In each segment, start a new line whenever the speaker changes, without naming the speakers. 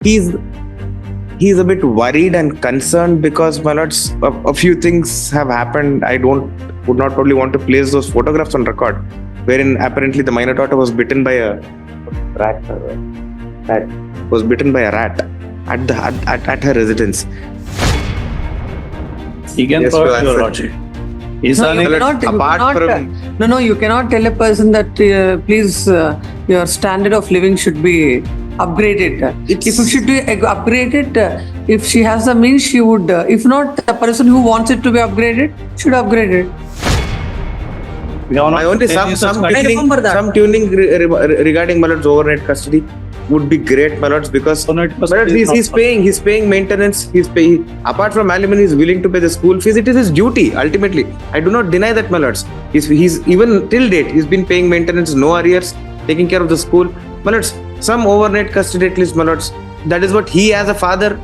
He's he's a bit worried and concerned because, my lords, a few things have happened. I would not probably want to place those photographs on record, wherein apparently the minor daughter was bitten by a rat. Was bitten by a rat at her residence.
He can
Yes,
provide
Your
your
Lordship.
lordship. He's
No, you
unable.
cannot, you
apart
cannot,
from-
you cannot tell a person that please your standard of living should be upgraded. If it should be upgraded, if she has the means, she would. If not, the person who wants it to be upgraded should upgrade it.
My only some
I remember that.
tuning regarding my lord's overnight custody would be great, my lords, because
Overnight
my
custody
lords,
is not
he's paying maintenance, apart from alimony, he's willing to pay the school fees. It is his duty ultimately. I do not deny that, my lords. He's even till date he's been paying maintenance, no arrears, taking care of the school. My lords, some overnight custody at least, my lords. That is what he as a father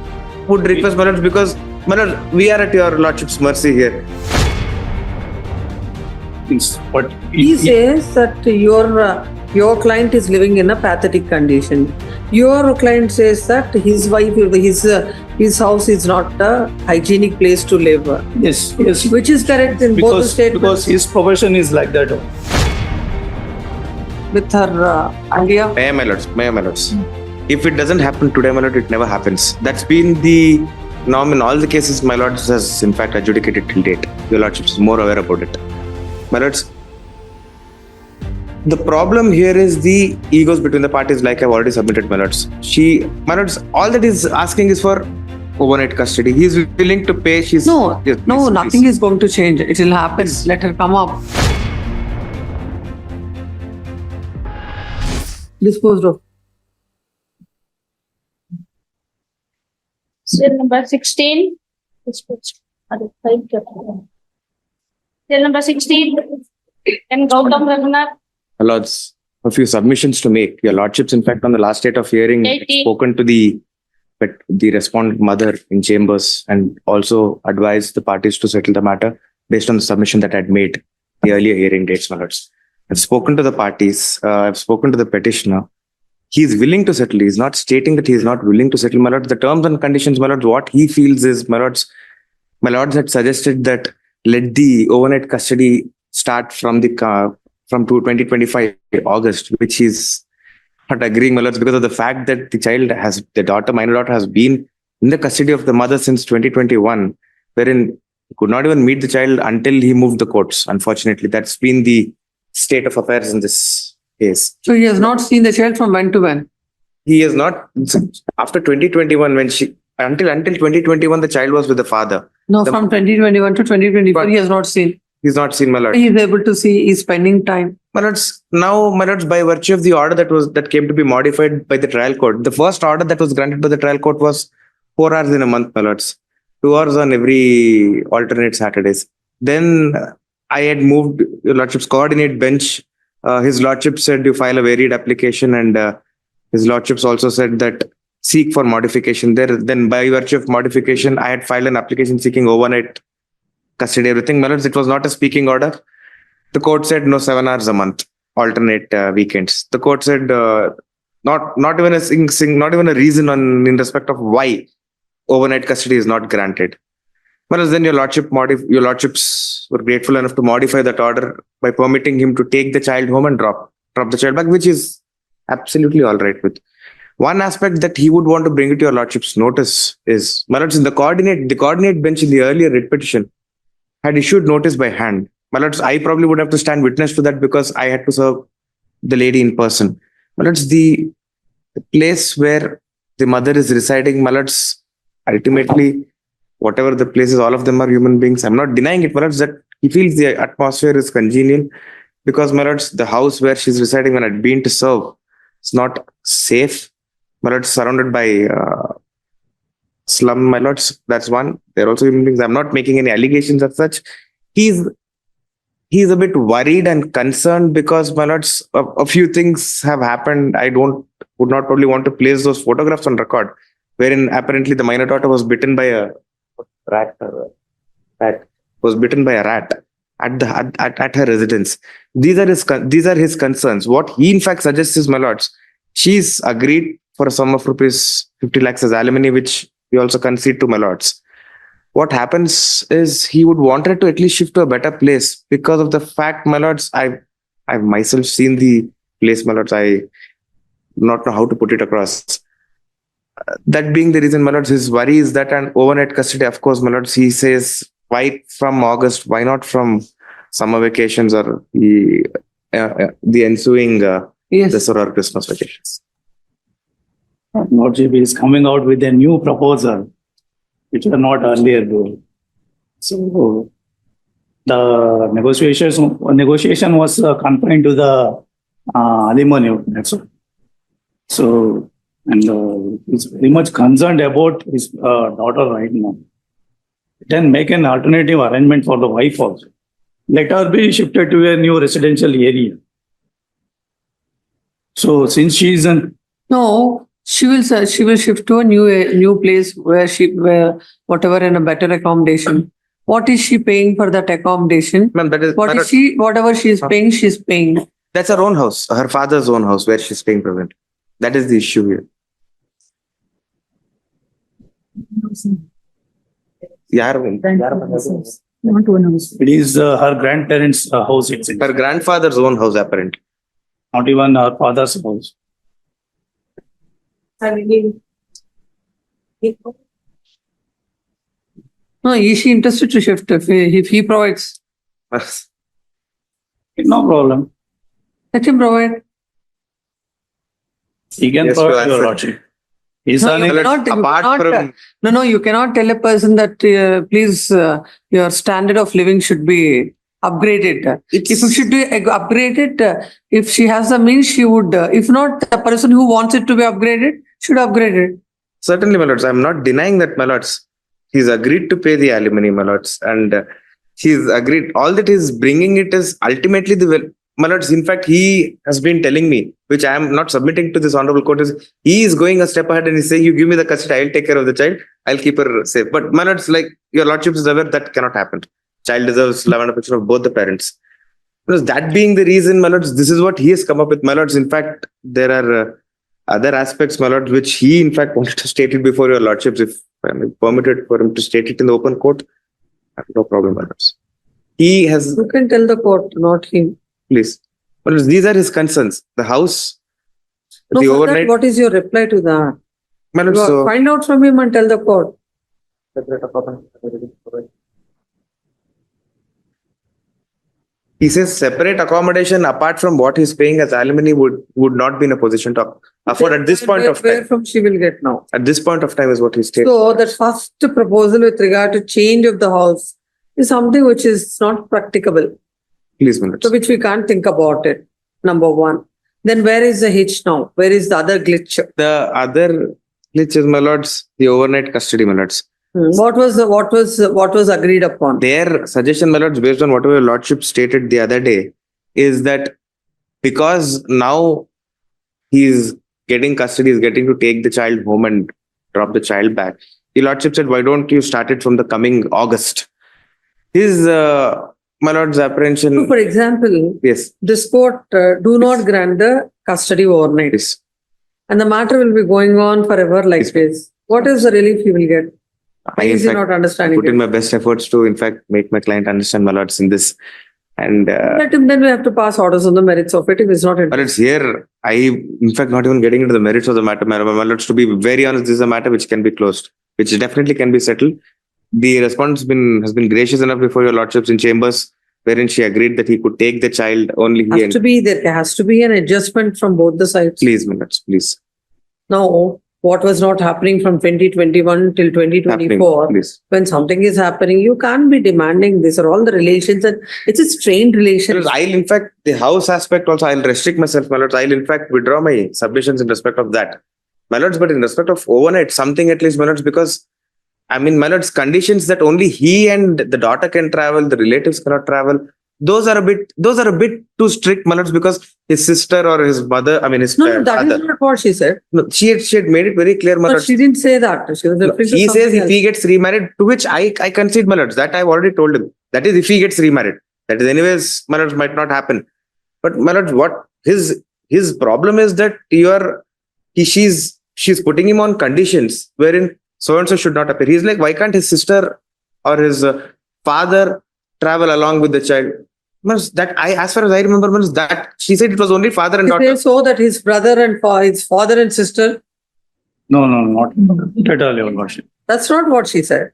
would request, my lords, because, my lord, we are at your lordship's mercy here.
things. But
He says that your client is living in a pathetic condition. Your client says that his wife, his house is not a hygienic place to live.
yes,
Which is correct in both the
because
statements.
his profession is like that.
With her idea.
May I, my lords. If it doesn't happen today, my lord, it never happens. That's been the norm in all the cases my lords has in fact adjudicated till date. Your lordship is more aware about it. My lords, the problem here is the egos between the parties, like I've already submitted, my lords. My lords, all that he's asking is for overnight custody. He's willing to pay.
No,
Yes,
no,
please,
nothing
please.
is going to change. It will happen. Let her come up. Disposed of.
Cell number 16. Cell number 16. And Gautam Raghunath.
My lords, a few submissions to make. Your lordships, in fact, on the last date of hearing, had
18.
spoken to the respondent mother in chambers and also advised the parties to settle the matter based on the submission that I had made the earlier hearing dates, my lords. I've spoken to the parties. I've spoken to the petitioner. He's willing to settle. He's not stating that he's not willing to settle, my lords. The terms and conditions, my lords, what he feels is, my lords had suggested that let the overnight custody start from 2025 August, which is not agreeing, my lords, because of the fact that the minor daughter has been in the custody of the mother since 2021, wherein he could not even meet the child until he moved the courts. Unfortunately, that's been the state of affairs in this case.
So he has not seen the child from when to when.
He has not, after 2021, until 2021, the child was with the father.
No, from 2021 to 2024,
But-
he has not seen.
He's not seen, my lord.
He is able to see. He's spending time.
My lords, now, my lords, by virtue of the order that came to be modified by the trial court, the first order that was granted by the trial court was 4 hours in a month, my lords. 2 hours on every alternate Saturdays. Then I had moved your lordship's coordinate bench. His lordship said you file a varied application, and his lordships also said that seek for modification there. Then by virtue of modification, I had filed an application seeking overnight custody, everything. My lords, it was not a speaking order. The court said no, 7 hours a month, alternate weekends. The court said not even a reason in respect of why overnight custody is not granted. Well, then your lordships were grateful enough to modify that order by permitting him to take the child home and drop the child back, which is absolutely all right with. One aspect that he would want to bring it to your lordship's notice is, my lords, in the coordinate bench in the earlier writ petition had issued notice by hand. My lords, I probably would have to stand witness to that because I had to serve the lady in person. My lords, the place where the mother is residing, my lords, ultimately, whatever the places, all of them are human beings. I'm not denying it, my lords, that he feels the atmosphere is congenial because, my lords, the house where she's residing when I'd been to serve, it's not safe. My lords, surrounded by slum, my lords, that's one. They're also human beings. I'm not making any allegations as such. He's a bit worried and concerned because, my lords, a few things have happened. I would not probably want to place those photographs on record, wherein apparently the minor daughter was bitten by a rat. Was bitten by a rat at her residence. These are his concerns. What he in fact suggests is, my lords, she's agreed for a sum of rupees 50 lakhs as alimony, which we also concede to my lords. What happens is he would wanted to at least shift to a better place because of the fact, my lords, I've myself seen the place, my lords. I do not know how to put it across. That being the reason, my lords, his worry is that an overnight custody, of course, my lords, he says, why from August? Why not from summer vacations or the ensuing
Yes.
Dasara or Christmas vacations?
Lordship is coming out with a new proposal, which were not earlier there. So the negotiation was confined to the alimony. That's all. So, and he's very much concerned about his daughter right now. Then make an alternative arrangement for the wife also. Let her be shifted to a new residential area. So since she is an
No, she will shift to a new place where whatever in a better accommodation. What is she paying for that accommodation?
Ma'am, that is
Whatever she is paying, she's paying.
that's her own house, her father's own house where she's staying present. That is the issue here.
it is her grandparents' house. It's
Her grandfather's own house, apparently.
not even her father's house.
No, is she interested to shift if he provides?
No problem.
Let him provide.
He can
Yes,
provide
Your
your
Honor.
lordship. He's
No,
earning-
you cannot-
apart from
No, you cannot tell a person that please your standard of living should be upgraded. If it should be upgraded, if she has the means, she would. If not, the person who wants it to be upgraded should upgrade it.
certainly, my lords, I'm not denying that, my lords. He's agreed to pay the alimony, my lords, and he's agreed. All that he's bringing it is ultimately my lords. In fact, he has been telling me, which I am not submitting to this honorable court, is he is going a step ahead and he's saying, "You give me the custody, I'll take care of the child. I'll keep her safe." But my lords, like your lordship is aware, that cannot happen. Child deserves love and affection of both the parents. Because that being the reason, my lords, this is what he has come up with, my lords. In fact, there are other aspects, my lords, which he in fact wanted to state it before your lordships. If I'm permitted for him to state it in the open court, I have no problem, my lords. He has,
You can tell the court, not him.
please. My lords, these are his concerns. The house,
No,
the
for that,
overnight.
what is your reply to that?
My lords, so
Find out from him and tell the court.
he says separate accommodation apart from what he's paying as alimony would not be in a position to afford at this point of
Where
time.
from she will get now?
At this point of time is what he states.
So the first proposal with regard to change of the house is something which is not practicable.
Please, my lords.
So which we can't think about it. Number one. Then where is the hitch now? Where is the other glitch?
The other glitch is, my lords, the overnight custody, my lords.
What was agreed upon?
Their suggestion, my lords, based on whatever your lordship stated the other day, is that because now he's getting custody, he's getting to take the child home and drop the child back. The lordship said, why don't you start it from the coming August? His, my lord's
So
apprehension,
for example,
yes,
this court do not grant the custody overnight.
yes.
And the matter will be going on forever like
Yes.
this. What is the relief he will get?
I,
Why
in
is he
fact,
not understanding
put in
it?
my best efforts to, in fact, make my client understand, my lords, in this. And
Let him, then we have to pass orders on the merits of it if it's not
but
interested.
it's here. In fact, not even getting into the merits of the matter, my lords, to be very honest, this is a matter which can be closed, which definitely can be settled. The response has been gracious enough before your lordships in chambers, wherein she agreed that he could take the child only he and
There has to be an adjustment from both the sides.
please, my lords, please.
Now, what was not happening from 2021 till
Happening,
2024,
please.
when something is happening, you can't be demanding this or all the relations, and it's a strained relation.
Because I'll, in fact, the house aspect also, I'll restrict myself, my lords. I'll, in fact, withdraw my submissions in respect of that. My lords, but in respect of overnight, something at least, my lords, because, I mean, my lords, conditions that only he and the daughter can travel, the relatives cannot travel, those are a bit too strict, my lords, because his sister or his mother, I mean, his
No, that
father.
is not what she said.
No, she had made it very clear, my
But
lords.
she didn't say that. She was referring to
He says
something
if he gets remarried, to which I concede, my lords. That I've already told him. That is if he gets remarried. That is anyways, my lords, might not happen. But my lords, what his problem is that she's she's putting him on conditions wherein so and so should not appear. He's like, why can't his sister or his father travel along with the child? Means that as far as I remember, means that she said it was only father and
He
daughter.
says so that his brother and his father and sister.
No, not at all, Your Lordship.
That's not what she said.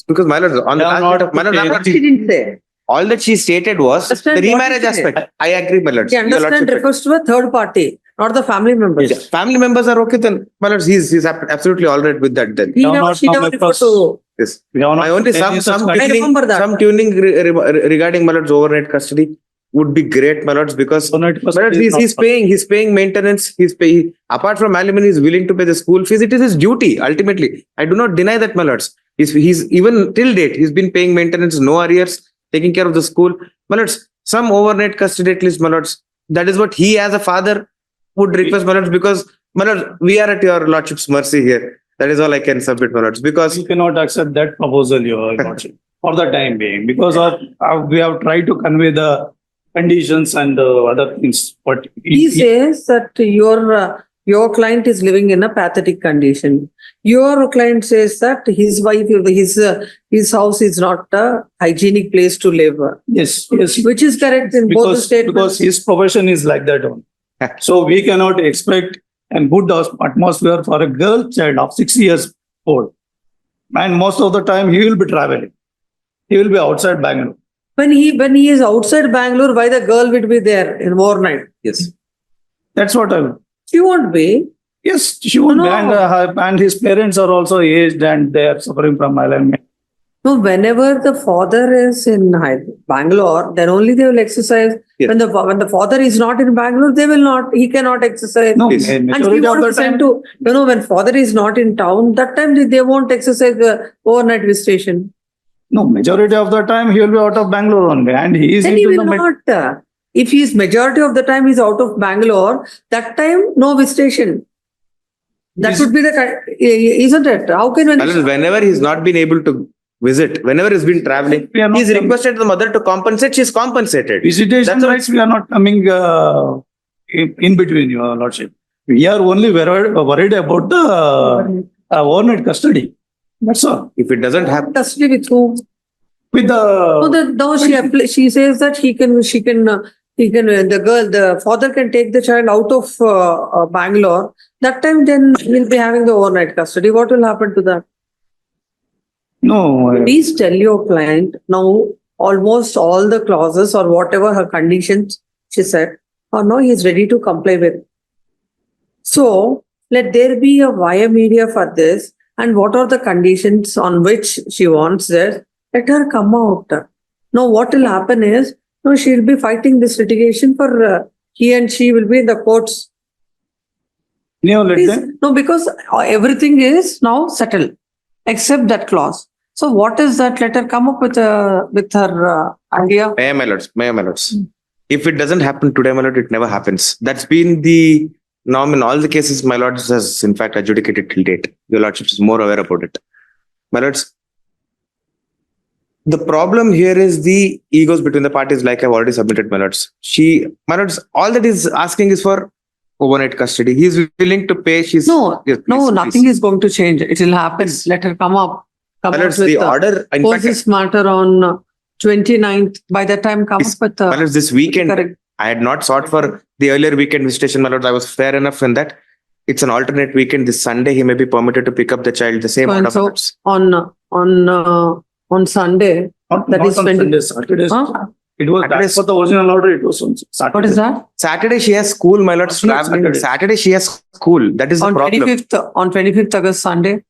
Because my lord, on the
They are
last bit
not
of, my lord,
okay.
What she didn't say.
all that she stated was
Understand
the
what
remarriage
he said.
aspect. I agree, my lord.
The understand refers to a third party, not the family members.
Family members are okay then. My lord, he's absolutely all right with that then.
He
Now
never,
not
she
come
never referred
across-
to.
Yes.
We have not
My only
any such
some
I remember that.
some tuning regarding my lord's overnight custody would be great, my lords, because
Overnight
my lords,
custody is
he's paying maintenance. He's paying apart from alimony, he's willing to pay the school fees. It is his duty ultimately. I do not deny that, my lords. He's even till date he's been paying maintenance, no arrears, taking care of the school. My lords, some overnight custody at least, my lords. That is what he as a father would request, my lords, because my lords, we are at your lordship's mercy here. That is all I can submit, my lords, because
We cannot accept that proposal, Your Lordship, for the time being, because of we have tried to convey the conditions and other things. But
He says that your client is living in a pathetic condition. Your client says that his wife, his house is not a hygienic place to live,
yes,
which is correct in both the
because
statements.
his profession is like that one. So we cannot expect a good atmosphere for a girl child of 6 years old. And most of the time he will be traveling. He will be outside Bangalore.
When he is outside Bangalore, why the girl would be there in overnight?
yes.
That's what I.
She won't be.
Yes, she would.
No.
And his parents are also aged and they are suffering from alignment.
No, whenever the father is in Bangalore, then only they will exercise.
Yes.
When the father is not in Bangalore, they will not. He cannot exercise.
No,
Yes.
And he
majority of the
won't send
time.
to, when father is not in town, that time they won't exercise the overnight visitation.
No, majority of the time he will be out of Bangalore only, and he is
Then he
into
will
the
not. If he is majority of the time he's out of Bangalore, that time no visitation. That would be isn't it? How can
My lords, whenever he's not been able to visit, whenever he's been traveling,
We are not
he's
com-
requested the mother to compensate. She's compensated.
visitation
That's all.
rights. We are not coming in between, Your Lordship. We are only worried about the overnight custody. That's all.
If it doesn't happen,
custody with whom?
With the
No, she says that the father can take the child out of Bangalore. That time, then he'll be having the overnight custody. What will happen to that?
no.
Please tell your client now almost all the clauses or whatever her conditions she said, or no, he's ready to comply with. So let there be a via media for this, and what are the conditions on which she wants this? Let her come out. Now, what will happen is, no, she'll be fighting this litigation for he and she will be in the courts.
No, let
Please,
them.
no, because everything is now settled except that clause. So, what is that? Let her come up with her idea.
may I, my lords, may I, my lords. If it doesn't happen today, my lord, it never happens. That's been the norm in all the cases my lords has in fact adjudicated till date. Your lordship is more aware about it. My lords, the problem here is the egos between the parties, like I've already submitted, my lords. My lords, all that is asking is for overnight custody. He's willing to pay.
No,
Yes,
no,
please,
nothing
please.
is going to change. It will happen. Let her come up. Come
My
up
lords,
with
the order, in
post
fact,
this matter on 29th. By that time, come
This-
up with
my lords, this weekend,
correct.
I had not sought for the earlier weekend visitation, my lords. I was fair enough in that. It's an alternate weekend. This Sunday, he may be permitted to pick up the child the same
So
order.
and so
my lords.
on Sunday. That
Not
is
on
20
Sunday, Saturday.
Huh?
It was
Saturday.
as per the original order. It was on Saturday.
What is that?
Saturday, she has school, my lords.
Not
Traveling.
Saturday.
Saturday, she has school. That is the
On
problem.
25th August, Sunday,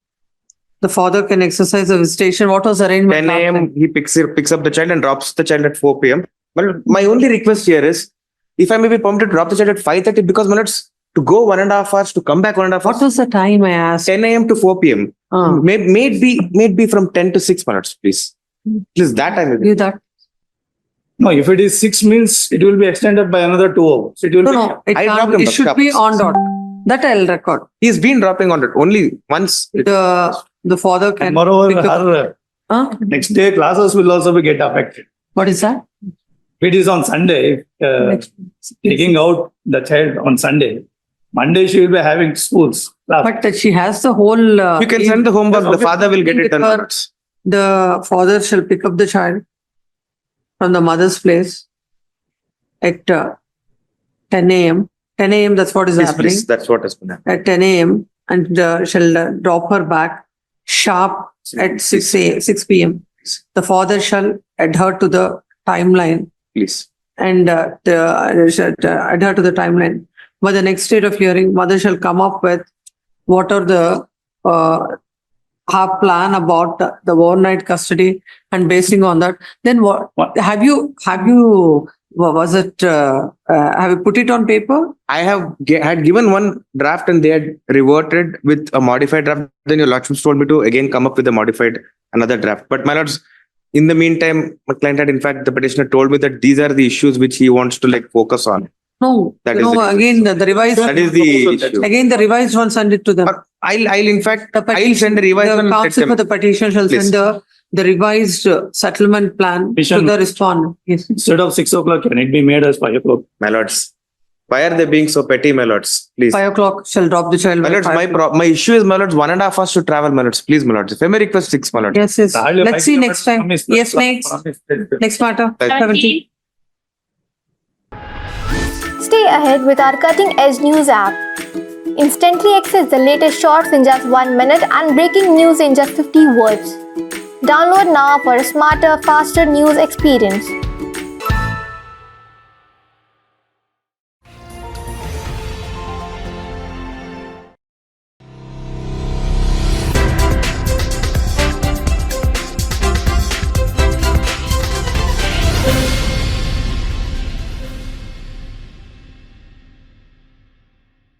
the father can exercise a visitation. What was arrangement?
10
last
a.m.
time?
he picks up the child and drops the child at 4 p.m. But my only request here is, if I may be permitted to drop the child at 5:30, because my lords, to go 1.5 hours, to come back 1.5
What
hours,
was the time I asked?
10 a.m. to 4 p.m. May it be from 10 to 6 minutes, please. Please, that time.
Give that.
No, if it is 6 meals, it will be extended by another 2 hours. It will
No,
be.
it
I
can't.
dropped him
It
the
should be
cups.
on dot. That I'll record.
He's been dropping on it only once.
The father can.
And moreover,
pick up-
her
Huh?
next day classes will also be get affected.
What is that?
If it is on Sunday, taking out the child on Sunday, Monday she will be having schools.
But that she has the whole.
You can send the homework, the father will get it
With
done.
her-
my lords.
The father shall pick up the child from the mother's place at 10 a.m. 10 a.m. That's what is
Please,
happening.
please, that's what has been happening.
At 10 a.m. and shall drop her back sharp at 6 p.m. The father shall adhere to the timeline
Please.
and shall adhere to the timeline. By the next date of hearing, mother shall come up with what are the her plan about the overnight custody, and basing on that, then what have you was it have you put it on paper?
I had given one draft and they had reverted with a modified draft. Then your lordships told me to again come up with a modified another draft. But my lords, in the meantime, my client had, in fact, the petitioner told me that these are the issues which he wants to like focus on.
No,
That
you
is
know,
the-
again the revised
That is the issue.
again the revised one, send it to them.
I'll in fact,
The
I'll
petition,
send a revised
the
one. and let
counsel
them-
for the petition shall
Please.
send the revised settlement plan to
Petition.
the respondent. Yes.
Instead of 6 o'clock, can it be made as 5 o'clock?
My lords, why are they being so petty, my lords? Please.
5 o'clock shall drop the child.
My
by
lords,
5 o'clock.
my issue is, my lords, 1.5 hours to travel, my lords. Please, my lords. If I may request 6, my lords.
Yes, yes.
Hardly
Let's
5
see next time.
kilometers
Yes,
from
next.
his-
Next matter. 17.
17.
Stay ahead with our cutting edge news app. Instantly access the latest shorts in just 1 minute and breaking news in just 50 words. Download now for a smarter, faster news experience.